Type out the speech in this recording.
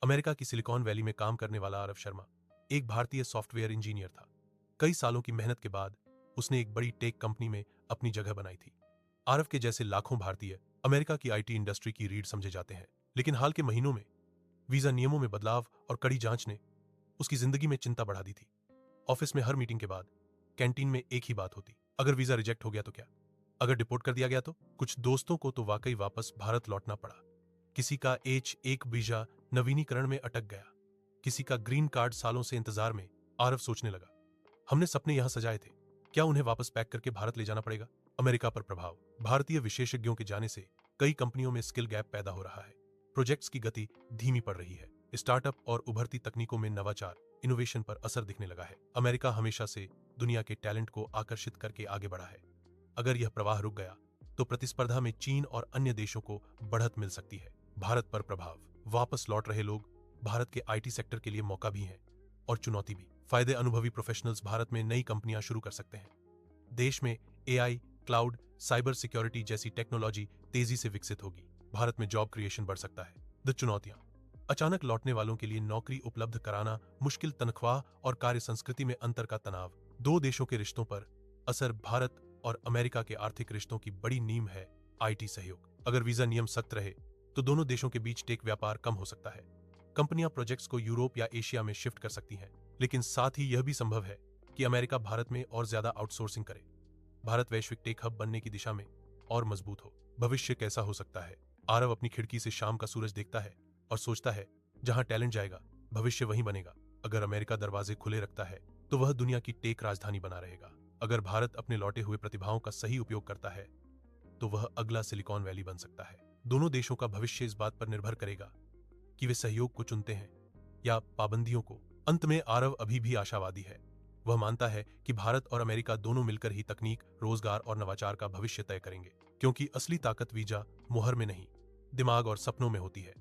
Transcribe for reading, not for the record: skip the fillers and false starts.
America की silicon valley में काम करने वाला आरव शर्मा एक भारतीय सॉफ्टवेयर इंजीनियर था। कई सालों की मेहनत के बाद उसने एक बड़ी टेक कंपनी में अपनी जगह बनाई थी। आरव के जैसे लाखों भारतीय अमेरिका की आईटी इंडस्ट्री की रीढ़ समझे जाते हैं, लेकिन हाल के महीनों में वीजा नियमों में बदलाव और कड़ी जांच ने उसकी जिंदगी में चिंता बढ़ा दी थी। ऑफिस में हर मीटिंग के बाद कैंटीन में एक ही बात होती, अगर वीजा रिजेक्ट हो गया तो क्या, अगर डिपोर्ट कर दिया गया तो। कुछ दोस्तों को तो वाकई वापस भारत लौटना पड़ा। किसी का H1 वीजा नवीनीकरण में अटक गया, किसी का ग्रीन कार्ड सालों से इंतजार में। आरव सोचने लगा, हमने सपने यहां सजाए थे, क्या उन्हें वापस पैक करके भारत ले जाना पड़ेगा। अमेरिका पर प्रभाव। भारतीय विशेषज्ञों के जाने से कई कंपनियों में स्किल गैप पैदा हो रहा है। प्रोजेक्ट्स की गति धीमी पड़ रही है। स्टार्टअप और उभरती तकनीकों में नवाचार इनोवेशन पर असर दिखने लगा है। अमेरिका हमेशा से दुनिया के टैलेंट को आकर्षित करके आगे बढ़ा है। अगर यह प्रवाह रुक गया तो प्रतिस्पर्धा में चीन और अन्य देशों को बढ़त मिल सकती है। भारत पर प्रभाव। वापस लौट रहे लोग भारत के आईटी सेक्टर के लिए मौका भी है और चुनौती भी। फायदे। अनुभवी प्रोफेशनल्स भारत में नई कंपनियां शुरू कर सकते हैं। देश में एआई, क्लाउड, साइबर सिक्योरिटी जैसी टेक्नोलॉजी तेजी से विकसित होगी। भारत में जॉब क्रिएशन बढ़ सकता है। द चुनौतियां। अचानक लौटने वालों के लिए नौकरी उपलब्ध कराना मुश्किल, तनख्वाह और कार्य संस्कृति में अंतर का तनाव। दो देशों के रिश्तों पर असर। भारत और अमेरिका के आर्थिक रिश्तों की बड़ी नींव है आईटी सहयोग। अगर वीजा नियम सख्त रहे तो दोनों देशों के बीच टेक व्यापार कम हो सकता है। कंपनियां प्रोजेक्ट्स को यूरोप या एशिया में शिफ्ट कर सकती हैं, लेकिन साथ ही यह भी संभव है कि अमेरिका भारत में और ज्यादा आउटसोर्सिंग करे। भारत वैश्विक टेक हब बनने की दिशा में और मजबूत हो। भविष्य कैसा हो सकता है। आरव अपनी खिड़की से शाम का सूरज देखता है और सोचता है, जहां टैलेंट जाएगा भविष्य वहीं बनेगा। अगर अमेरिका दरवाजे खुले रखता है तो वह दुनिया की टेक राजधानी बना रहेगा। अगर भारत अपने लौटे हुए प्रतिभाओं का सही उपयोग करता है तो वह अगला सिलिकॉन वैली बन सकता है। दोनों देशों का भविष्य इस बात पर निर्भर करेगा कि वे सहयोग को चुनते हैं या पाबंदियों को। अंत में आरव अभी भी आशावादी है। वह मानता है कि भारत और अमेरिका दोनों मिलकर ही तकनीक, रोजगार और नवाचार का भविष्य तय करेंगे, क्योंकि असली ताकत वीजा मुहर में नहीं, दिमाग और सपनों में होती है।